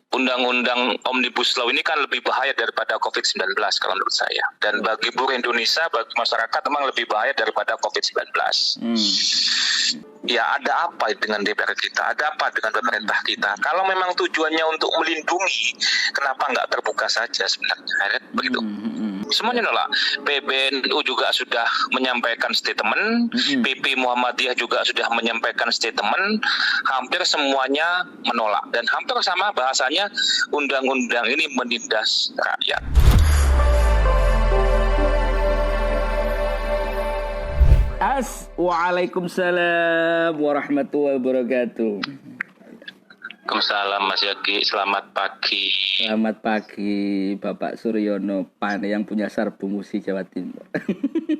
Undang-undang Omnibus Law ini kan lebih bahaya daripada COVID-19 kalau menurut saya. Dan bagi buruh Indonesia, bagi masyarakat memang lebih bahaya daripada COVID-19. Ya, ada apa dengan DPR kita? Ada apa dengan pemerintah kita? Kalau memang tujuannya untuk melindungi, kenapa nggak terbuka saja sebenarnya? Begitu. Semuanya nolak. PBNU juga sudah menyampaikan statement, PP Muhammadiyah juga sudah menyampaikan statement, hampir semuanya menolak. Dan hampir sama bahasanya, undang-undang ini menindas rakyat. Waalaikumsalam warahmatullahi wabarakatuh. Waalaikumsalam Mas Yogi, selamat pagi. Selamat pagi Bapak Suryono Pan yang punya Sarbu Musi Jawa Timur.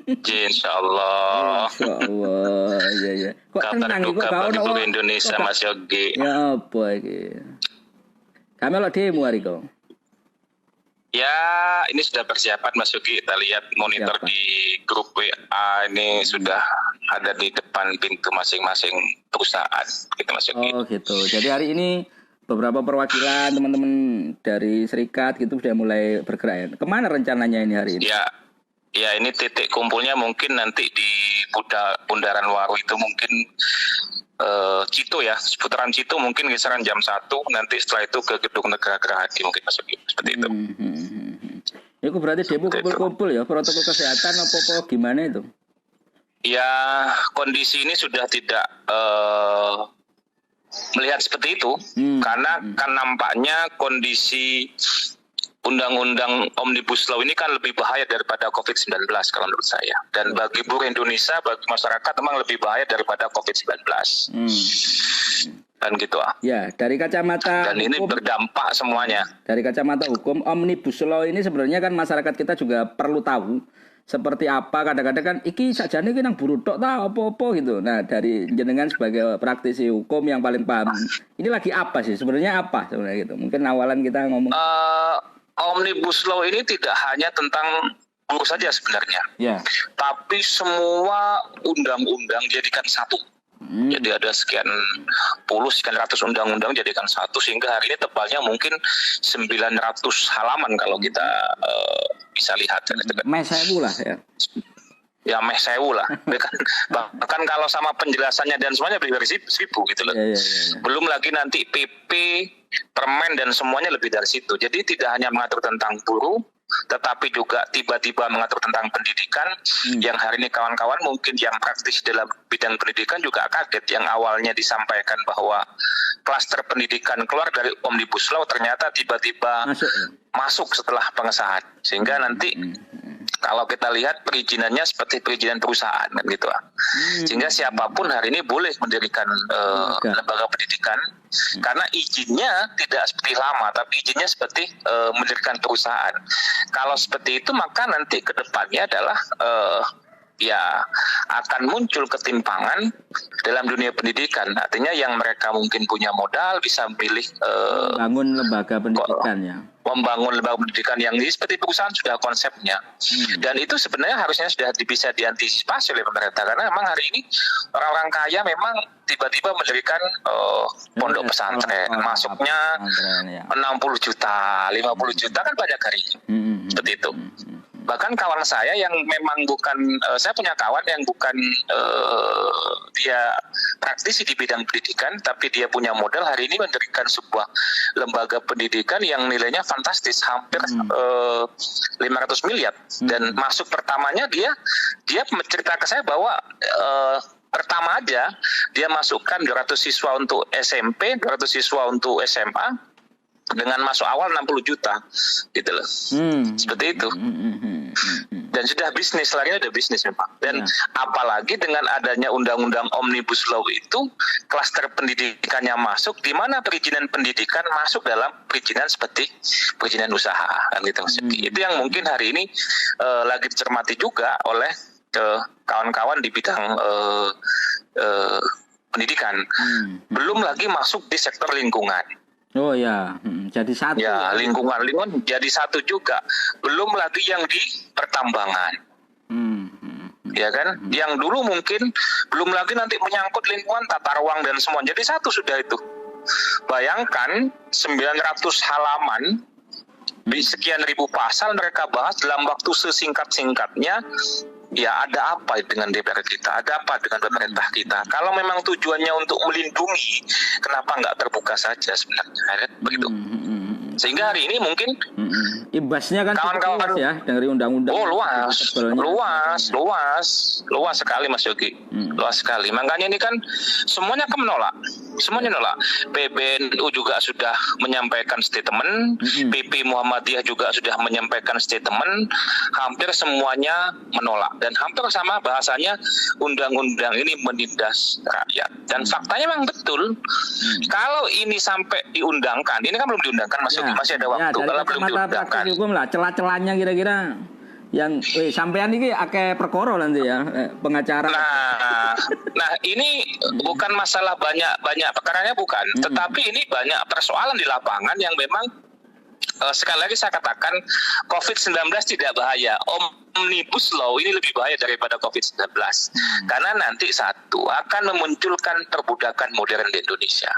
Insyaallah. Insyaallah, ya. Kok kabar tenang duka kok bagi ono buruh Indonesia Mas Yogi. Ya apa iki? Kami lo demo hari kok. Ya, ini sudah persiapan Mas Yogi. Kita lihat monitor di grup WA ini sudah ada di depan pintu masing-masing perusahaan, gitu Mas Yogi. Oh gitu. Jadi hari ini beberapa perwakilan teman-teman dari serikat gitu sudah mulai bergerak ya. Kemana rencananya ini hari ini? Ya ini titik kumpulnya mungkin nanti di Bundaran Waru itu mungkin Cito ya, seputaran Cito mungkin kisaran jam 1, nanti setelah itu ke Gedung Negara Gerahadi mungkin Mas Yogi, seperti itu. Itu berarti demo kumpul-kumpul ya, protokol kesehatan apa gimana itu? Ya, kondisi ini sudah tidak melihat seperti itu, karena kan nampaknya kondisi Undang-Undang Omnibus Law ini kan lebih bahaya daripada COVID-19 kalau menurut saya. Dan bagi buruh Indonesia, bagi masyarakat memang lebih bahaya daripada COVID-19. Dan gitu Ya, dari kacamata dan ini berdampak semuanya. Dari kacamata hukum, Omnibus Law ini sebenarnya kan masyarakat kita juga perlu tahu seperti apa. Kadang-kadang kan iki sakjane iki nang buru tok ta apa-apa gitu. Nah, dari jenengan sebagai praktisi hukum yang paling paham, ini lagi apa sih sebenarnya, apa sebenarnya gitu. Mungkin awalan kita ngomong Omnibus Law ini tidak hanya tentang buruh saja sebenarnya, tapi semua undang-undang jadikan satu. Jadi ada sekian ratus undang-undang jadikan satu, sehingga hari ini tebalnya mungkin 900 halaman kalau kita bisa lihat. Mesewu lah ya. Ya sewu lah. Bahkan kalau sama penjelasannya dan semuanya lebih dari 1.000 gitu loh. Belum lagi nanti PP, permen dan semuanya lebih dari situ. Jadi tidak hanya mengatur tentang buruh, tetapi juga tiba-tiba mengatur tentang pendidikan. Yang hari ini kawan-kawan mungkin yang praktis dalam bidang pendidikan juga kaget, yang awalnya disampaikan bahwa klaster pendidikan keluar dari Omnibus Law ternyata tiba-tiba masuk setelah pengesahan, sehingga nanti kalau kita lihat perizinannya seperti perizinan perusahaan kan gitu. Sehingga siapapun hari ini boleh mendirikan lembaga pendidikan, karena izinnya tidak seperti lama, tapi izinnya seperti mendirikan perusahaan. Kalau seperti itu maka nanti ke depannya adalah ya akan muncul ketimpangan dalam dunia pendidikan. Artinya yang mereka mungkin punya modal bisa memilih bangun lembaga pendidikan ya. Membangun lembaga pendidikan yang ini seperti perusahaan sudah konsepnya. Dan itu sebenarnya harusnya sudah bisa diantisipasi oleh pemerintah, karena memang hari ini orang-orang kaya memang tiba-tiba mendirikan pondok pesantren, masuknya 60 juta, 50 juta kan banyak hari seperti itu. Bahkan kawan saya yang memang bukan, saya punya kawan yang bukan dia praktisi di bidang pendidikan, tapi dia punya modal hari ini mendirikan sebuah lembaga pendidikan yang nilainya fantastis, hampir 500 miliar. Dan masuk pertamanya dia mencerita ke saya bahwa pertama aja dia masukkan 200 siswa untuk SMP, 200 siswa untuk SMA, dengan masuk awal 60 juta gitu loh. Seperti itu. Dan sudah bisnis, lagi ada bisnis memang. Dan apalagi dengan adanya undang-undang Omnibus Law itu, klaster pendidikannya masuk, di mana perizinan pendidikan masuk dalam perizinan seperti perizinan usaha kan gitu. Itu yang mungkin hari ini lagi dicermati juga oleh kawan-kawan di bidang pendidikan. Belum lagi masuk di sektor lingkungan. Oh ya, jadi satu. Ya, lingkungan jadi satu juga. Belum lagi yang di pertambangan. Ya kan? Yang dulu mungkin belum lagi nanti menyangkut lingkungan, tata ruang dan semua. Jadi satu sudah itu. Bayangkan 900 halaman di sekian ribu pasal mereka bahas dalam waktu sesingkat-singkatnya. Ya, ada apa dengan DPR kita? Ada apa dengan pemerintah kita? Kalau memang tujuannya untuk melindungi, kenapa nggak terbuka saja sebenarnya? Begitu. Sehingga hari ini mungkin imbasnya kan kawan-kawan luas ya dari undang-undang. Luas sekali Mas Yogi, luas sekali. Makanya ini kan semuanya menolak, semuanya nolak. PBNU juga sudah menyampaikan statement, PP Muhammadiyah juga sudah menyampaikan statement, hampir semuanya menolak dan hampir sama bahasanya, undang-undang ini menindas rakyat. Dan faktanya memang betul, kalau ini sampai diundangkan, ini kan belum diundangkan Mas Yogi. Masih ada waktu. Kalau belum diundangkan hukum lah, celah-celahnya kira-kira yang sampean ini akeh perkara nanti ya, pengacara. Nah ini bukan masalah banyak perkaranya, bukan, tetapi ini banyak persoalan di lapangan yang memang sekali lagi saya katakan COVID-19 tidak bahaya. Omnibus Law ini lebih bahaya daripada COVID-19 karena nanti satu akan memunculkan perbudakan modern di Indonesia.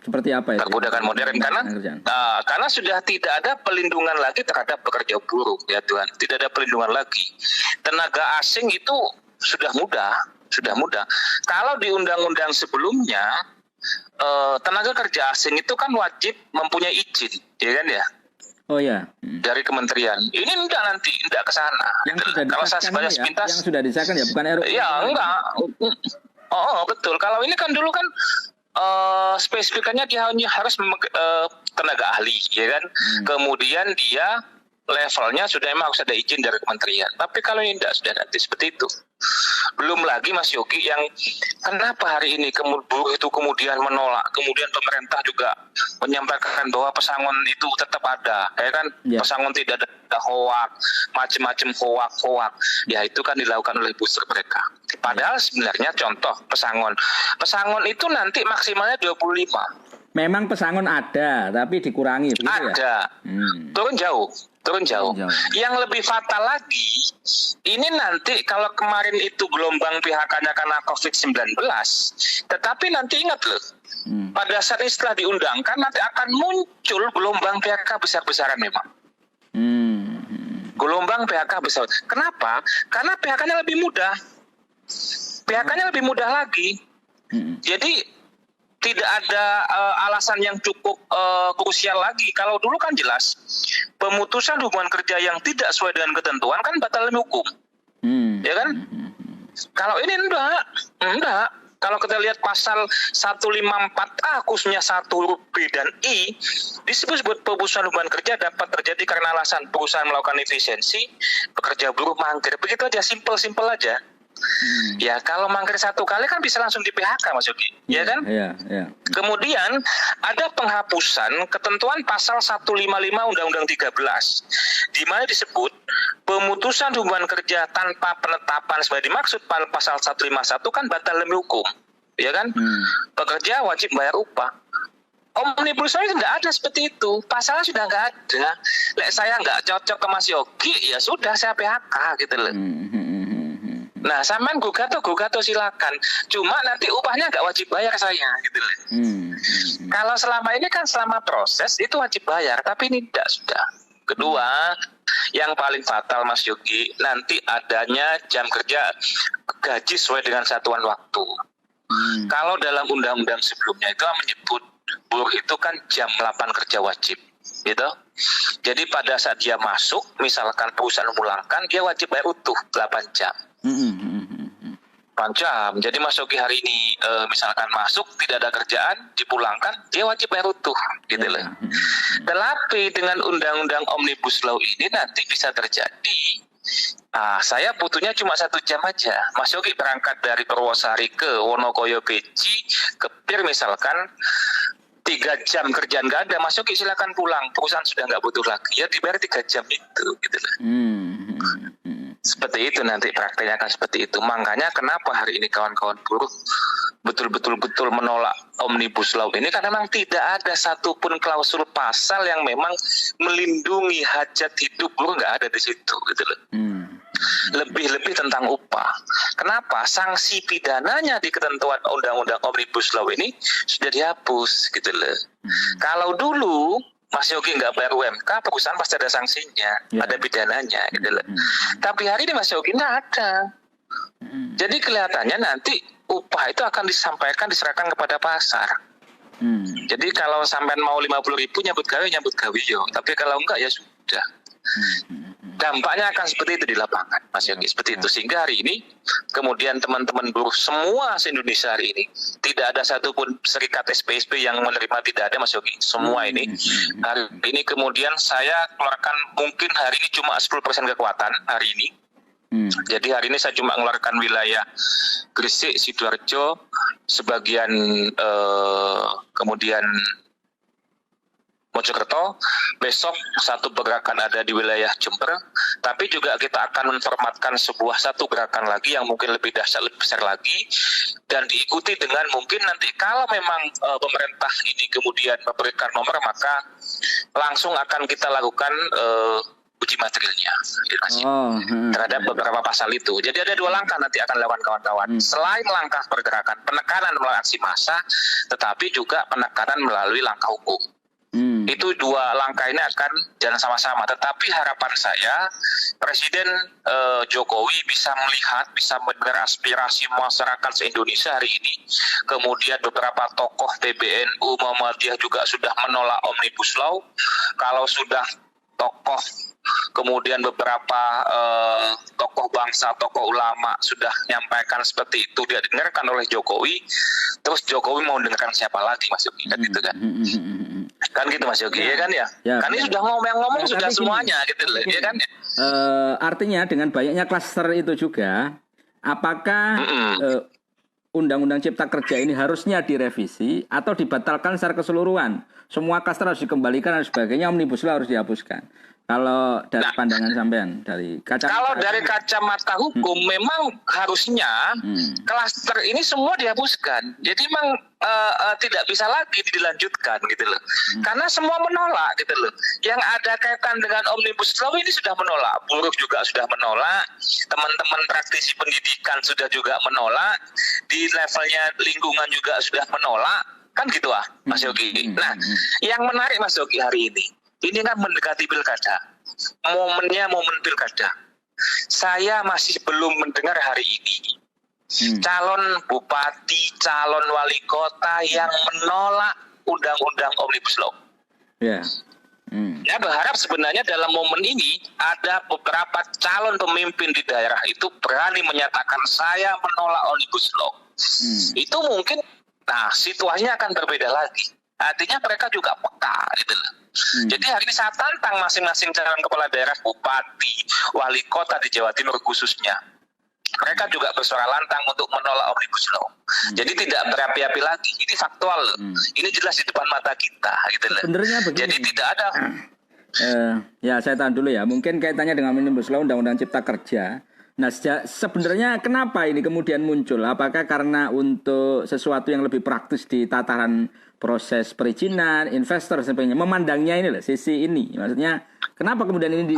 Seperti apa itu? Perbudakan modern karena sudah tidak ada pelindungan lagi terhadap pekerja buruh, ya Tuhan. Tidak ada pelindungan lagi. Tenaga asing itu sudah mudah. Kalau di undang-undang sebelumnya tenaga kerja asing itu kan wajib mempunyai izin, ya kan ya? Oh ya. Dari kementerian. Ini enggak ke sana. Kalau saya sebagai sepintas yang sudah disahkan ya, bukan RUU. Ya enggak. Oh betul. Kalau ini kan dulu kan spesifikannya dia hanya harus tenaga ahli, ya kan? Kemudian dia levelnya sudah memang harus ada izin dari kementerian. Tapi kalau ini tidak sudah nanti seperti itu. Belum lagi Mas Yogi yang kenapa hari ini buruh itu kemudian menolak, kemudian pemerintah juga menyampaikan bahwa pesangon itu tetap ada, ya kan? Pesangon tidak ada hoak, macam-macam hoak. Ya itu kan dilakukan oleh booster mereka. Padahal sebenarnya contoh pesangon itu nanti maksimalnya 25. Memang pesangon ada, tapi dikurangi. Ada, turun jauh. Yang lebih fatal lagi, ini nanti kalau kemarin itu gelombang PHK-nya karena COVID-19, tetapi nanti ingat loh, pada saat ini setelah diundangkan nanti akan muncul gelombang PHK besar-besaran memang. Gelombang PHK besar. Kenapa? Karena PHK-nya lebih mudah. PHK-nya lebih mudah lagi. Jadi tidak ada alasan yang cukup krusial lagi. Kalau dulu kan jelas pemutusan hubungan kerja yang tidak sesuai dengan ketentuan kan batal demi hukum, ya kan? Kalau ini enggak. Kalau kita lihat pasal 154A khususnya 1 huruf B dan I disebut pemutusan hubungan kerja dapat terjadi karena alasan perusahaan melakukan efisiensi, pekerja buruh mangkir. Begitu aja, simpel aja. Ya kalau mangkir 1 kali kan bisa langsung di PHK Mas Yogi, ya kan? Iya. Kemudian ada penghapusan ketentuan pasal 155 Undang-Undang 13 di mana disebut pemutusan hubungan kerja tanpa penetapan sebagai dimaksud pasal 151 kan batal demi hukum, ya kan? Pekerja wajib bayar upah. Omnibus Law tidak ada seperti itu, pasalnya sudah nggak ada. Saya nggak cocok ke Mas Yogi, ya sudah saya PHK gitu loh. Nah, sampean gugat silakan. Cuma nanti upahnya nggak wajib bayar saya, gitu loh. Kalau selama ini kan selama proses itu wajib bayar, tapi ini tidak sudah. Kedua, yang paling fatal Mas Yogi, nanti adanya jam kerja gaji sesuai dengan satuan waktu. Kalau dalam undang-undang sebelumnya itu menyebut buruh itu kan jam 8 kerja wajib, gitu. Jadi pada saat dia masuk, misalkan perusahaan memulangkan, dia wajib bayar utuh 8 jam. 8 jam. Jadi Mas Yogi hari ini misalkan masuk tidak ada kerjaan, dipulangkan, dia wajib bayar utuh, gitu loh. Tetapi dengan undang-undang Omnibus Law ini nanti bisa terjadi. Saya butuhnya cuma 1 jam aja. Mas Yogi berangkat dari Purwosari ke Wonokoyo Beji ke Pir misalkan 3 jam kerjaan nggak ada, Mas Yogi silakan pulang. Perusahaan sudah nggak butuh lagi. Ya dibayar 3 jam itu, gitu loh. Seperti itu nanti prakteknya akan seperti itu. Makanya kenapa hari ini kawan-kawan buruh betul-betul menolak Omnibus Law ini karena memang tidak ada satupun klausul pasal yang memang melindungi hajat hidup buruh, nggak ada di situ, gitu loh. Lebih-lebih tentang upah. Kenapa? Sanksi pidananya di ketentuan Undang-Undang Omnibus Law ini sudah dihapus gitu loh. Kalau dulu Mas Yogi nggak bayar UMK, perusahaan pasti ada sanksinya, ada pidananya gitu loh. Tapi hari ini Mas Yogi nggak ada. Jadi kelihatannya nanti upah itu akan diserahkan kepada pasar. Jadi kalau sampean mau 50.000 nyambut gawe yo. Tapi kalau enggak ya sudah. Dampaknya akan seperti itu di lapangan, Mas Yogi, seperti itu. Sehingga hari ini kemudian teman-teman buruh semua se-Indonesia hari ini tidak ada satupun serikat SPSP yang menerima, tidak ada, Mas Yogi. Semua ini hari ini kemudian saya keluarkan mungkin hari ini cuma 10% kekuatan hari ini. Jadi hari ini saya cuma mengeluarkan wilayah Gresik, Sidoarjo, sebagian kemudian Mojokerto. Besok satu pergerakan ada di wilayah Jember, tapi juga kita akan menformatkan satu gerakan lagi yang mungkin lebih dahsyat, lebih besar lagi, dan diikuti dengan mungkin nanti kalau memang pemerintah ini kemudian memberikan nomor, maka langsung akan kita lakukan uji materialnya terhadap beberapa pasal itu. Jadi ada 2 langkah nanti akan dilakukan kawan-kawan. Selain langkah pergerakan, penekanan melalui aksi massa, tetapi juga penekanan melalui langkah hukum. Itu 2 langkah ini akan jalan sama-sama. Tetapi harapan saya Presiden Jokowi bisa melihat, bisa mendengar aspirasi masyarakat se-Indonesia hari ini. Kemudian beberapa tokoh PBNU Muhammadiyah juga sudah menolak Omnibus Law. Kalau sudah tokoh kemudian beberapa tokoh bangsa, tokoh ulama sudah menyampaikan seperti itu, dia dengarkan oleh Jokowi, terus Jokowi mau dengarkan siapa lagi, Mas Yogi, kan gitu kan? Kan gitu Mas Yogi, ya kan ya? Kan ini sudah ngomong sudah semuanya gitu loh, ya kan? Artinya dengan banyaknya klaster itu juga, apakah Undang-Undang Cipta Kerja ini harusnya direvisi atau dibatalkan secara keseluruhan? Semua klaster harus dikembalikan dan sebagainya, Omnibus Law harus dihapuskan. Kalau dari pandangan sampean, dari kacamata, kalau dari kacamata hukum memang harusnya klaster ini semua dihapuskan. Jadi memang tidak bisa lagi dilanjutkan gitu loh. Karena semua menolak gitu loh. Yang ada kaitan dengan Omnibus Law ini sudah menolak, buruh juga sudah menolak, teman-teman praktisi pendidikan sudah juga menolak, di levelnya lingkungan juga sudah menolak, kan gitu Mas Yogi. Nah, yang menarik Mas Yogi hari ini kan mendekati pilkada, momennya momen pilkada. Saya masih belum mendengar hari ini calon bupati, calon wali kota yang menolak undang-undang Omnibus Law. Saya berharap sebenarnya dalam momen ini ada beberapa calon pemimpin di daerah itu berani menyatakan saya menolak Omnibus Law. Itu mungkin, situasinya akan berbeda lagi. Artinya mereka juga peka gitu loh. Jadi hari ini saya tantang masing-masing calon kepala daerah, bupati, wali kota di Jawa Timur khususnya. Mereka juga bersuara lantang untuk menolak Omnibus Law. Jadi tidak berapi-api lagi. Ini faktual. Ini jelas di depan mata kita gitu loh. Jadi tidak ada. Ya saya tahan dulu ya. Mungkin kaitannya dengan Omnibus Law, Undang-Undang Cipta Kerja. Nah sebenarnya kenapa ini kemudian muncul? Apakah karena untuk sesuatu yang lebih praktis di tataran proses perizinan, investor sebagainya, memandangnya ini lah, sisi ini. Maksudnya kenapa kemudian ini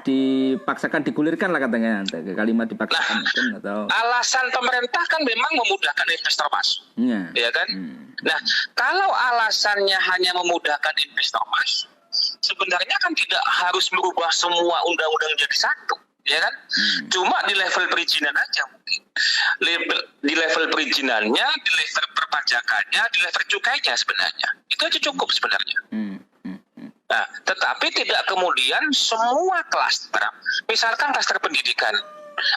dipaksakan, digulirkan lah katanya, kalimat dipaksakan. Atau alasan pemerintah kan memang memudahkan investor masuk, ya kan? Nah, kalau alasannya hanya memudahkan investor masuk, sebenarnya kan tidak harus merubah semua undang-undang jadi satu, ya kan? Cuma di level perizinan aja mungkin. Di level perizinannya, di level perpajakannya, di level cukainya sebenarnya. Itu aja cukup sebenarnya. Nah, tetapi tidak kemudian semua klaster, misalkan klaster pendidikan,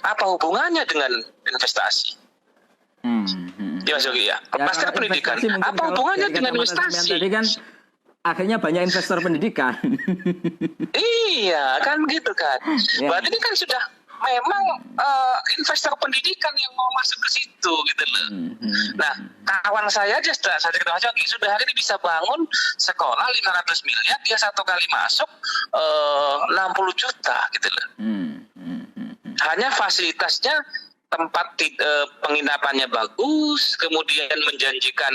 apa hubungannya dengan investasi? Ya Mas Yogi ya, klaster pendidikan, apa hubungannya dengan investasi? Tadi kan akhirnya banyak investor pendidikan. Iya, kan gitu kan. Berarti ini kan sudah memang investor pendidikan yang mau masuk ke situ gitu loh. Nah, kawan saya aja saya cerita sudah hari ini bisa bangun sekolah 500 miliar, dia satu kali masuk 60 juta gitu loh. Hanya fasilitasnya tempat penginapannya bagus, kemudian menjanjikan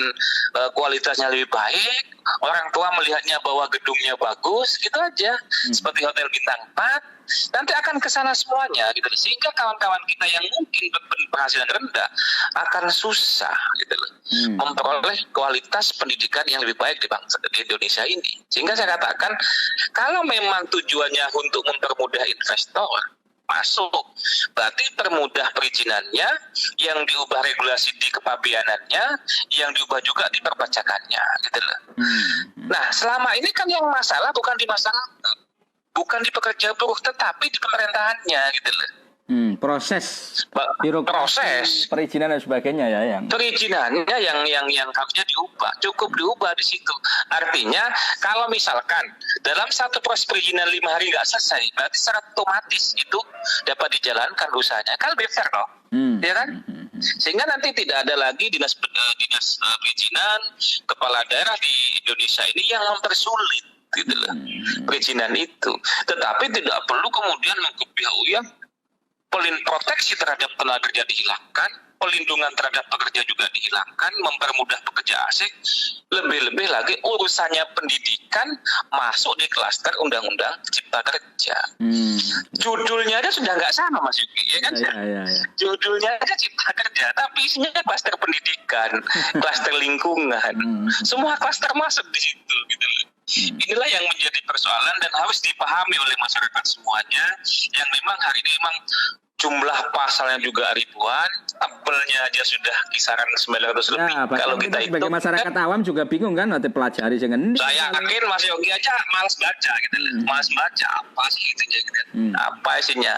kualitasnya lebih baik, orang tua melihatnya bahwa gedungnya bagus, gitu aja, seperti hotel bintang 4, nanti akan ke sana semuanya, gitu. Sehingga kawan-kawan kita yang mungkin berpenghasilan rendah akan susah, gitu loh, memperoleh kualitas pendidikan yang lebih baik di bangsa di Indonesia ini. Sehingga saya katakan, kalau memang tujuannya untuk mempermudah investor masuk, berarti permudah perizinannya, yang diubah regulasi di kepabeanannya, yang diubah juga di perpajakannya, gitu loh. Nah, selama ini kan yang masalah bukan di masyarakat, bukan di pekerja buruh, tetapi di pemerintahannya, gitu loh. Proses Proses perizinan dan sebagainya ya yang perizinannya yang harusnya diubah, cukup diubah di situ. Artinya kalau misalkan dalam satu proses perizinan 5 hari nggak selesai, berarti secara otomatis itu dapat dijalankan usahanya, kan lebih fair loh, ya kan? Sehingga nanti tidak ada lagi dinas perizinan kepala daerah di Indonesia ini yang mempersulit, gitu loh, perizinan itu. Tetapi tidak perlu kemudian mengkopi-kopi proteksi terhadap tenaga kerja dihilangkan, pelindungan terhadap pekerja juga dihilangkan, mempermudah pekerja asing, lebih-lebih lagi urusannya pendidikan masuk di klaster Undang-Undang Cipta Kerja. Judulnya aja sudah nggak sama, Mas Yuki, ya kan? Ya. Judulnya aja Cipta Kerja, tapi isinya klaster pendidikan, klaster lingkungan, semua klaster masuk di situ, gitu loh. Inilah yang menjadi persoalan dan harus dipahami oleh masyarakat semuanya, yang memang hari ini memang jumlah pasalnya juga ribuan, tabelnya aja sudah kisaran 900 lebih. Kalau kita hitung, sebagai masyarakat awam juga bingung kan, nanti pelajari dengan ini. Saya yakin Mas Yogi aja malas baca, gitu. Malas baca apa sih itunya, gitu. Apa isinya.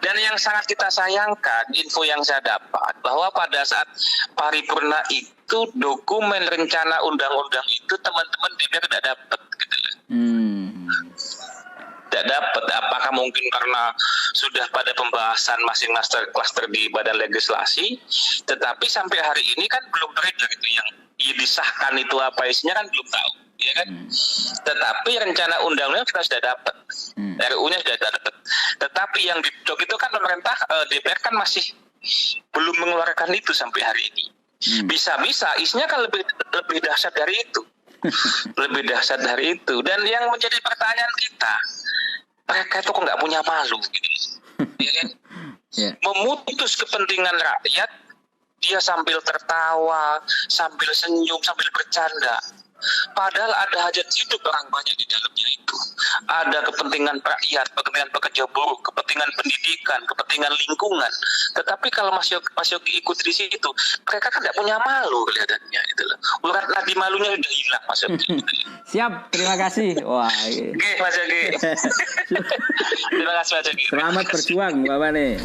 Dan yang sangat kita sayangkan, info yang saya dapat bahwa pada saat paripurna itu dokumen rencana undang-undang itu teman-teman DPR tidak dapat, gitu loh. Tidak dapat. Apakah mungkin karena sudah pada pembahasan masing-masing klaster di badan legislasi, tetapi sampai hari ini kan belum beredar itu yang disahkan itu apa isinya kan belum tahu, ya kan? Tetapi rencana undang-undang kita sudah dapat, RU-nya sudah dapat. Tetapi yang didok itu kan pemerintah, DPR kan masih belum mengeluarkan itu sampai hari ini. Bisa-bisa isinya kan lebih dahsyat dari itu. Lebih dahsyat dari itu. Dan yang menjadi pertanyaan kita, mereka itu kok nggak punya malu, gitu. Ya kan? Memutus kepentingan rakyat, dia sambil tertawa, sambil senyum, sambil bercanda. Padahal ada hajat hidup orang banyak di dalamnya itu. Ada kepentingan rakyat, kepentingan pekerja buruh, kepentingan pendidikan, kepentingan lingkungan. Tetapi kalau Mas Yogi ikut di situ, mereka kan tidak punya malu kelihatannya, gitu loh. Urat nadi malunya sudah hilang, Mas Yogi. Siap, terima kasih. Wah, oke, Mas Yogi. Terima kasih, Mas Yogi. Selamat berjuang, Bapak nih.